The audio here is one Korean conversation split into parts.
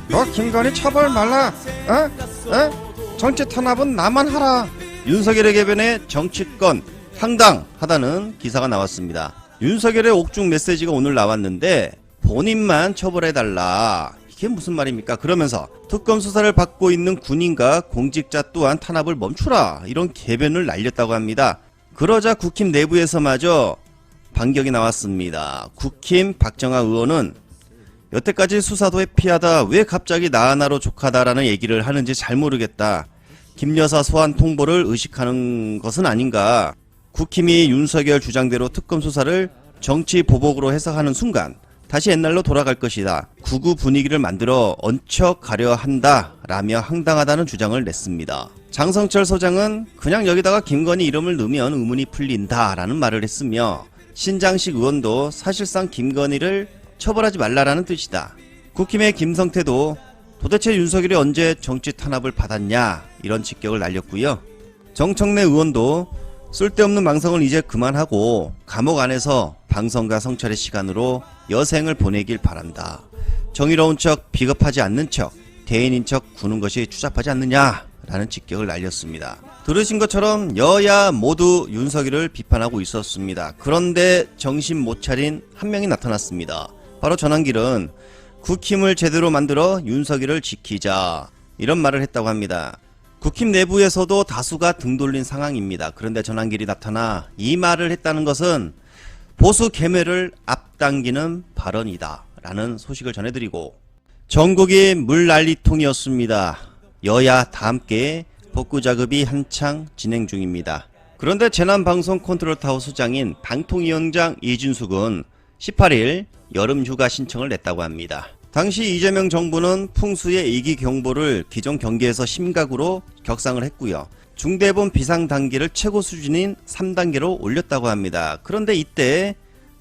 너 김건희 처벌 말라. 정치 탄압은 나만 하라. 윤석열의 개변에 정치권 황당하다는 기사가 나왔습니다. 윤석열의 옥중 메시지가 오늘 나왔는데 본인만 처벌해달라. 이게 무슨 말입니까? 그러면서 특검 수사를 받고 있는 군인과 공직자 또한 탄압을 멈추라. 이런 개변을 날렸다고 합니다. 그러자 국힘 내부에서마저 반격이 나왔습니다. 국힘 박정아 의원은 여태까지 수사도 회피하다 왜 갑자기 나 하나로 족하다라는 얘기를 하는지 잘 모르겠다. 김 여사 소환 통보를 의식하는 것은 아닌가. 국힘이 윤석열 주장대로 특검 수사를 정치 보복으로 해석하는 순간 다시 옛날로 돌아갈 것이다. 구구 분위기를 만들어 얹혀가려 한다 라며 황당하다는 주장을 냈습니다. 장성철 소장은 그냥 여기다가 김건희 이름을 넣으면 의문이 풀린다 라는 말을 했으며 신장식 의원도 사실상 김건희를 처벌하지 말라라는 뜻이다. 국힘의 김성태도 도대체 윤석열이 언제 정치 탄압을 받았냐 이런 직격을 날렸고요. 정청래 의원도 쓸데없는 망성을 이제 그만하고 감옥 안에서 방송과 성찰의 시간으로 여생을 보내길 바란다. 정의로운 척 비겁하지 않는 척 대인인 척 구는 것이 추잡하지 않느냐 라는 직격을 날렸습니다. 들으신 것처럼 여야 모두 윤석열을 비판하고 있었습니다. 그런데 정신 못 차린 한 명이 나타났습니다. 바로 전한길은 국힘을 제대로 만들어 윤석열을 지키자 이런 말을 했다고 합니다. 국힘 내부에서도 다수가 등 돌린 상황입니다. 그런데 전한길이 나타나 이 말을 했다는 것은 보수 괴멸을 앞당기는 발언이다 라는 소식을 전해드리고 전국이 물난리통이었습니다. 여야 다 함께 복구 작업이 한창 진행 중입니다. 그런데 재난방송 컨트롤타워 수장인 방통위원장 이준숙은 18일 여름휴가 신청을 냈다고 합니다. 당시 이재명 정부는 풍수의 이기경보를 기존 경계에서 심각으로 격상을 했고요. 중대본 비상 단계를 최고 수준인 3단계로 올렸다고 합니다. 그런데 이때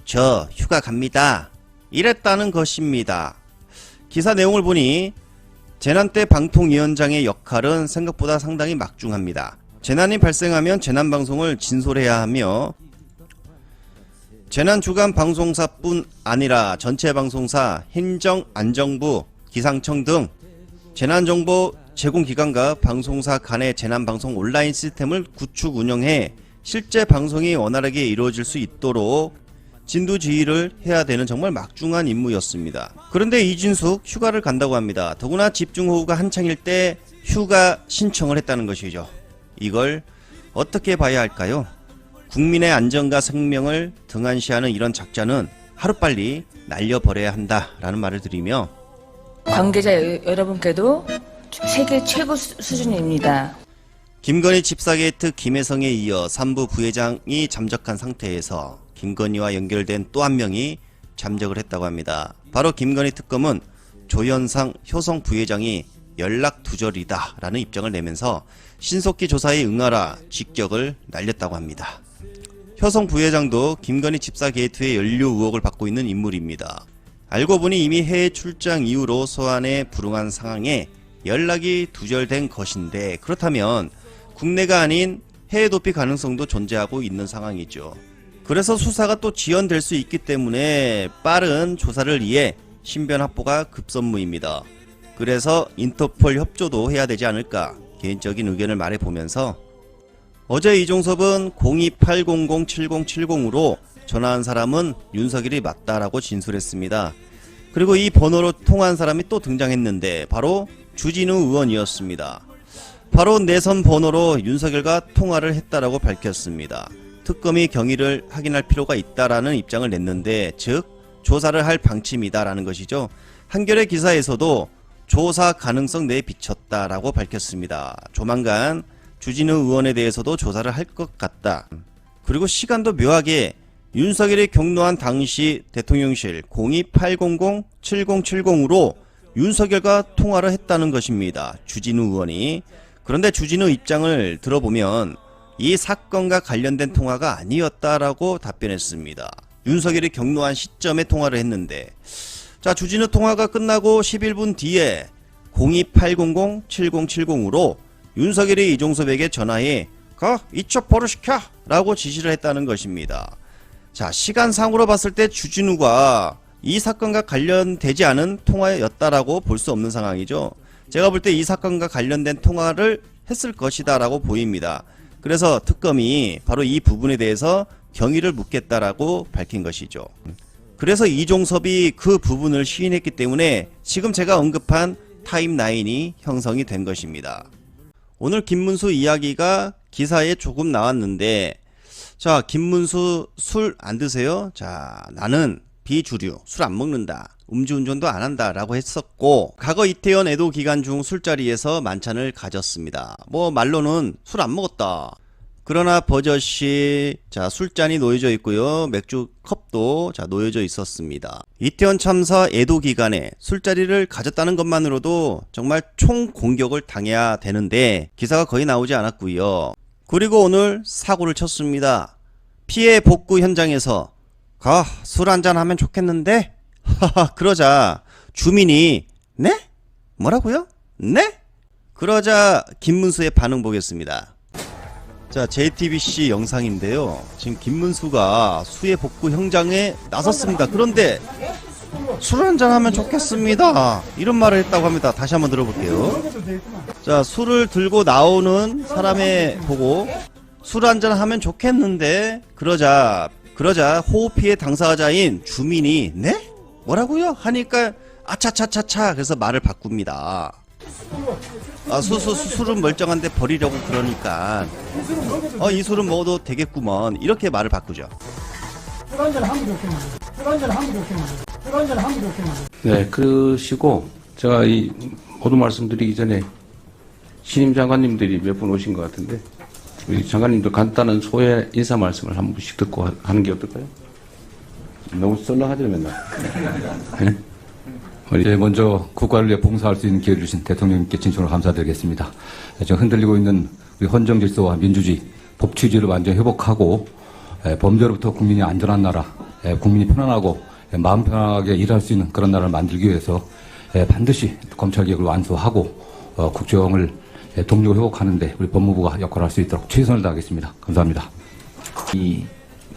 저 휴가 갑니다 이랬다는 것입니다. 기사 내용을 보니 재난 때 방통위원장의 역할은 생각보다 상당히 막중합니다. 재난이 발생하면 재난방송을 진솔해야 하며 재난주간 방송사뿐 아니라 전체 방송사, 행정, 안정부, 기상청 등 재난정보 제공기관과 방송사 간의 재난방송 온라인 시스템을 구축 운영해 실제 방송이 원활하게 이루어질 수 있도록 진두지휘를 해야 되는 정말 막중한 임무였습니다. 그런데 이준숙 휴가를 간다고 합니다. 더구나 집중호우가 한창일 때 휴가 신청을 했다는 것이죠. 이걸 어떻게 봐야 할까요? 국민의 안전과 생명을 등한시하는 이런 작전은 하루빨리 날려버려야 한다라는 말을 드리며 관계자 여러분께도 세계 최고 수준입니다. 김건희 집사 게이트 김혜성에 이어 3부 부회장이 잠적한 상태에서 김건희와 연결된 또 한 명이 잠적을 했다고 합니다. 바로 김건희 특검은 조현상 효성 부회장이 연락 두절이다 라는 입장을 내면서 신속히 조사에 응하라 직격을 날렸다고 합니다. 효성 부회장도 김건희 집사 게이트의 연루 의혹을 받고 있는 인물입니다. 알고 보니 이미 해외 출장 이후로 소환에 불응한 상황에 연락이 두절된 것인데 그렇다면 국내가 아닌 해외 도피 가능성도 존재하고 있는 상황이죠. 그래서 수사가 또 지연될 수 있기 때문에 빠른 조사를 위해 신변 확보가 급선무입니다. 그래서 인터폴 협조도 해야 되지 않을까 개인적인 의견을 말해보면서 어제 이종섭은 02-800-7070으로 전화한 사람은 윤석열이 맞다라고 진술했습니다. 그리고 이 번호로 통화한 사람이 또 등장했는데 바로 주진우 의원이었습니다. 바로 내선 번호로 윤석열과 통화를 했다라고 밝혔습니다. 특검이 경위를 확인할 필요가 있다라는 입장을 냈는데 즉 조사를 할 방침이다라는 것이죠. 한겨레 기사에서도 조사 가능성 내에 비쳤다라고 밝혔습니다. 조만간 주진우 의원에 대해서도 조사를 할 것 같다. 그리고 시간도 묘하게 윤석열이 경로한 당시 대통령실 02-800-7070으로 윤석열과 통화를 했다는 것입니다. 주진우 의원이. 그런데 주진우 입장을 들어보면 이 사건과 관련된 통화가 아니었다라고 답변했습니다. 윤석열이 경로한 시점에 통화를 했는데 자 주진우 통화가 끝나고 11분 뒤에 02-800-7070으로 윤석열이 이종섭에게 전화해 이쪽 보류시켜 라고 지시를 했다는 것입니다. 자 시간상으로 봤을 때 주진우가 이 사건과 관련되지 않은 통화였다라고 볼 수 없는 상황이죠. 제가 볼 때 이 사건과 관련된 통화를 했을 것이다라고 보입니다. 그래서 특검이 바로 이 부분에 대해서 경위를 묻겠다라고 밝힌 것이죠. 그래서 이종섭이 그 부분을 시인했기 때문에 지금 제가 언급한 타임라인이 형성이 된 것입니다. 오늘 김문수 이야기가 기사에 조금 나왔는데, 자, 김문수 술 안 드세요? 자, 나는 비주류, 술 안 먹는다, 음주운전도 안 한다 라고 했었고, 과거 이태원 애도 기간 중 술자리에서 만찬을 가졌습니다. 뭐 말로는 술 안 먹었다. 그러나 버젓이 자 술잔이 놓여져 있고요. 맥주 컵도 자 놓여져 있었습니다. 이태원 참사 애도 기간에 술자리를 가졌다는 것만으로도 정말 총 공격을 당해야 되는데 기사가 거의 나오지 않았고요. 그리고 오늘 사고를 쳤습니다. 피해 복구 현장에서 술 한잔 하면 좋겠는데 하하 그러자 주민이 네? 뭐라고요? 네? 그러자 김문수의 반응 보겠습니다. 자, JTBC 영상인데요. 지금 김문수가 수해 복구 현장에 나섰습니다. 그런데 술 한잔 하면 좋겠습니다. 이런 말을 했다고 합니다. 다시 한번 들어볼게요. 자, 술을 들고 나오는 사람의 보고 술 한잔 하면 좋겠는데 그러자 호흡 피해 당사자인 주민이 네? 뭐라고요? 하니까 아차차차차 그래서 말을 바꿉니다. 술은 멀쩡한데 버리려고 그러니까 이 술은 먹어도 되겠구먼 이렇게 말을 바꾸죠. 네, 그러시고 제가 이 모두 말씀드리기 전에 신임 장관님들이 몇 분 오신 것 같은데 우리 장관님도 간단한 소회 인사 말씀을 한 분씩 듣고 하는 게 어떨까요? 너무 썰렁하죠 맨날. 네? 먼저 국가를 위해 봉사할 수 있는 기회를 주신 대통령님께 진심으로 감사드리겠습니다. 지금 흔들리고 있는 우리 헌정 질서와 민주주의, 법치주의를 완전히 회복하고 범죄로부터 국민이 안전한 나라, 국민이 편안하고 마음 편하게 일할 수 있는 그런 나라를 만들기 위해서 반드시 검찰개혁을 완수하고 국정을 동력을 회복하는데 우리 법무부가 역할을 할 수 있도록 최선을 다하겠습니다. 감사합니다.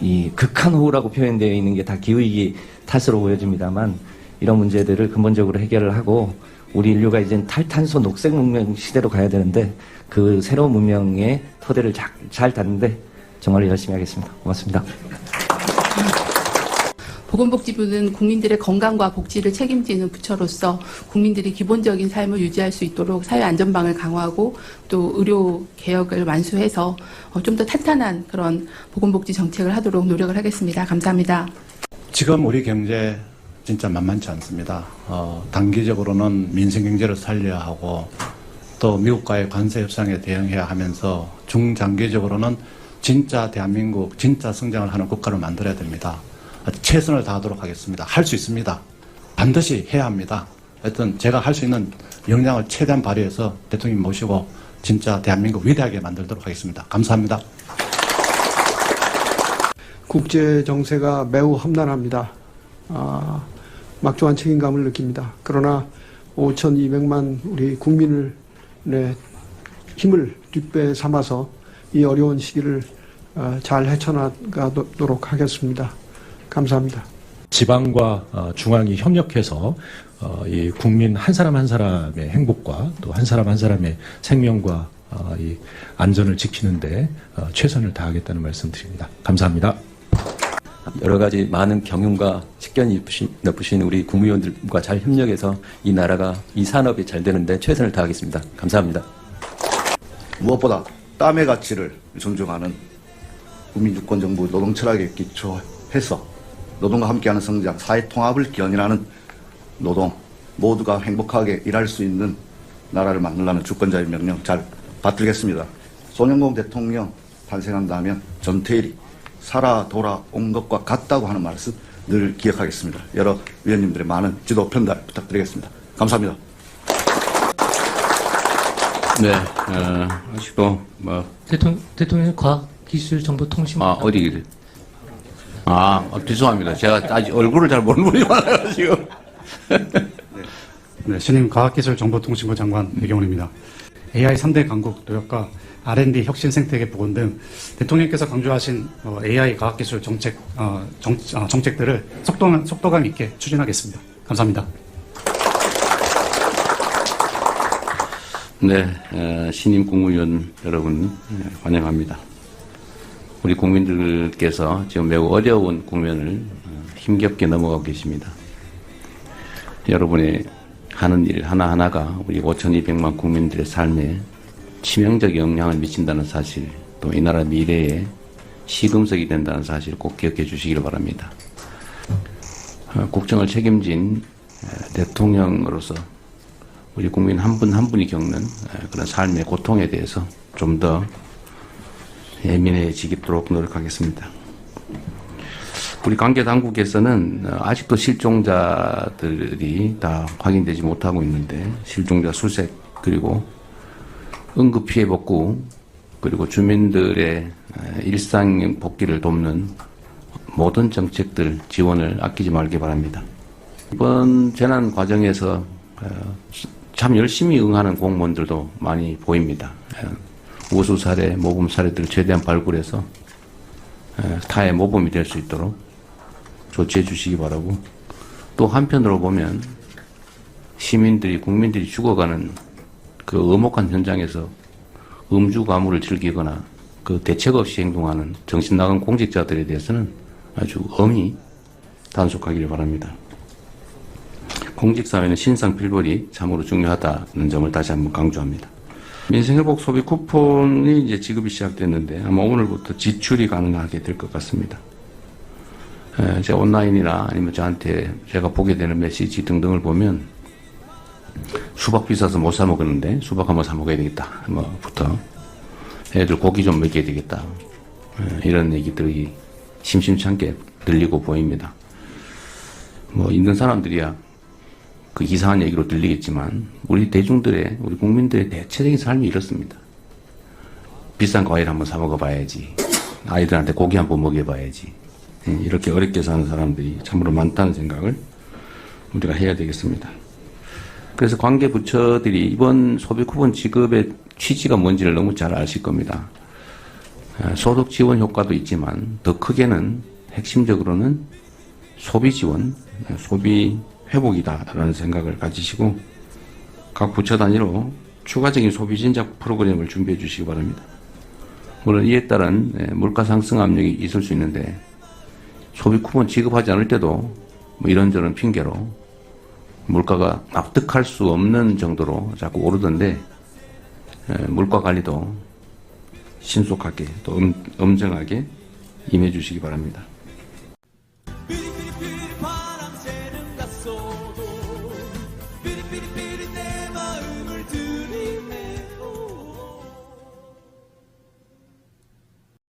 이 극한호우라고 표현되어 있는 게 다 기후위기 탓으로 보여집니다만 이런 문제들을 근본적으로 해결을 하고 우리 인류가 이제 탈탄소 녹색 문명 시대로 가야 되는데 그 새로운 문명의 토대를 잘 닿는데 정말 열심히 하겠습니다. 고맙습니다. 보건복지부는 국민들의 건강과 복지를 책임지는 부처로서 국민들이 기본적인 삶을 유지할 수 있도록 사회 안전망을 강화하고 또 의료 개혁을 완수해서 좀 더 탄탄한 그런 보건복지 정책을 하도록 노력을 하겠습니다. 감사합니다. 지금 우리 경제 진짜 만만치 않습니다. 단기적으로는 민생경제를 살려야 하고 또 미국과의 관세 협상에 대응해야 하면서 중장기적으로는 진짜 대한민국 진짜 성장을 하는 국가를 만들어야 됩니다. 최선을 다하도록 하겠습니다. 할 수 있습니다. 반드시 해야 합니다. 하여튼 제가 할 수 있는 역량을 최대한 발휘해서 대통령 모시고 진짜 대한민국 위대하게 만들도록 하겠습니다. 감사합니다. 국제 정세가 매우 험난합니다. 막중한 책임감을 느낍니다. 그러나 5,200만 우리 국민을 힘을 뒷배 삼아서 이 어려운 시기를 잘 헤쳐나가도록 하겠습니다. 감사합니다. 지방과 중앙이 협력해서 이 국민 한 사람 한 사람의 행복과 또 한 사람 한 사람의 생명과 이 안전을 지키는데 최선을 다하겠다는 말씀드립니다. 감사합니다. 여러 가지 많은 경륜과 식견이 높으신 우리 국무위원들과 잘 협력해서 이 나라가 이 산업이 잘 되는데 최선을 다하겠습니다. 감사합니다. 무엇보다 땀의 가치를 존중하는 국민주권정부 노동철학에 기초해서 노동과 함께하는 성장, 사회 통합을 기원하는 노동, 모두가 행복하게 일할 수 있는 나라를 만들라는 주권자의 명령 잘 받들겠습니다. 손영공 대통령 탄생한다면 전태일이 살아 돌아온 것과 같다고 하는 말씀 늘 기억하겠습니다. 여러 위원님들의 많은 지도 편달 부탁드리겠습니다. 감사합니다. 네, 아직도 대통령 과학기술정보통신 어디 죄송합니다. 제가 아직 얼굴을 잘 모르는 분이 많아요 지금. 네, 신임 과학기술정보통신부 장관 배경훈입니다. AI 3대 강국 노력과 R&D 혁신 생태계 복원 등 대통령께서 강조하신 AI 과학기술 정책들을 속도감 있게 추진하겠습니다. 감사합니다. 네, 신임 국무위원 여러분 환영합니다. 우리 국민들께서 지금 매우 어려운 국면을 힘겹게 넘어가고 계십니다. 여러분의 하는 일 하나하나가 우리 5,200만 국민들의 삶에 치명적 영향을 미친다는 사실, 또 이 나라 미래에 시금석이 된다는 사실 꼭 기억해 주시길 바랍니다. 국정을 책임진 대통령으로서 우리 국민 한 분 한 분이 겪는 그런 삶의 고통에 대해서 좀 더 예민해지도록 노력하겠습니다. 우리 관계 당국에서는 아직도 실종자들이 다 확인되지 못하고 있는데 실종자 수색 그리고 응급 피해 복구 그리고 주민들의 일상 복귀를 돕는 모든 정책들 지원을 아끼지 말기 바랍니다. 이번 재난 과정에서 참 열심히 응하는 공무원들도 많이 보입니다. 우수 사례, 모범 사례들을 최대한 발굴해서 타의 모범이 될 수 있도록 조치해 주시기 바라고, 또 한편으로 보면 시민들이, 국민들이 죽어가는 그 엄혹한 현장에서 음주가무를 즐기거나 그 대책 없이 행동하는 정신 나간 공직자들에 대해서는 아주 엄히 단속하기를 바랍니다. 공직사회는 신상필벌이 참으로 중요하다는 점을 다시 한번 강조합니다. 민생회복 소비 쿠폰이 이제 지급이 시작됐는데 아마 오늘부터 지출이 가능하게 될 것 같습니다. 제 온라인이나 아니면 저한테 제가 보게 되는 메시지 등등을 보면 수박 비싸서 못 사 먹었는데 수박 한번 사 먹어야 되겠다. 부터 애들 고기 좀 먹여야 되겠다. 이런 얘기들이 심심찮게 들리고 보입니다. 있는 사람들이야 그 이상한 얘기로 들리겠지만 우리 대중들의, 우리 국민들의 대체적인 삶이 이렇습니다. 비싼 과일 한번 사 먹어봐야지. 아이들한테 고기 한번 먹여봐야지. 이렇게 어렵게 사는 사람들이 참으로 많다는 생각을 우리가 해야 되겠습니다. 그래서 관계 부처들이 이번 소비 쿠폰 지급의 취지가 뭔지를 너무 잘 아실 겁니다. 소득 지원 효과도 있지만 더 크게는 핵심적으로는 소비 지원, 소비 회복이다라는 생각을 가지시고 각 부처 단위로 추가적인 소비 진작 프로그램을 준비해 주시기 바랍니다. 물론 이에 따른 물가 상승 압력이 있을 수 있는데 소비 쿠폰 지급하지 않을 때도 이런저런 핑계로 물가가 납득할 수 없는 정도로 자꾸 오르던데 물가 관리도 신속하게 또 엄정하게 임해 주시기 바랍니다.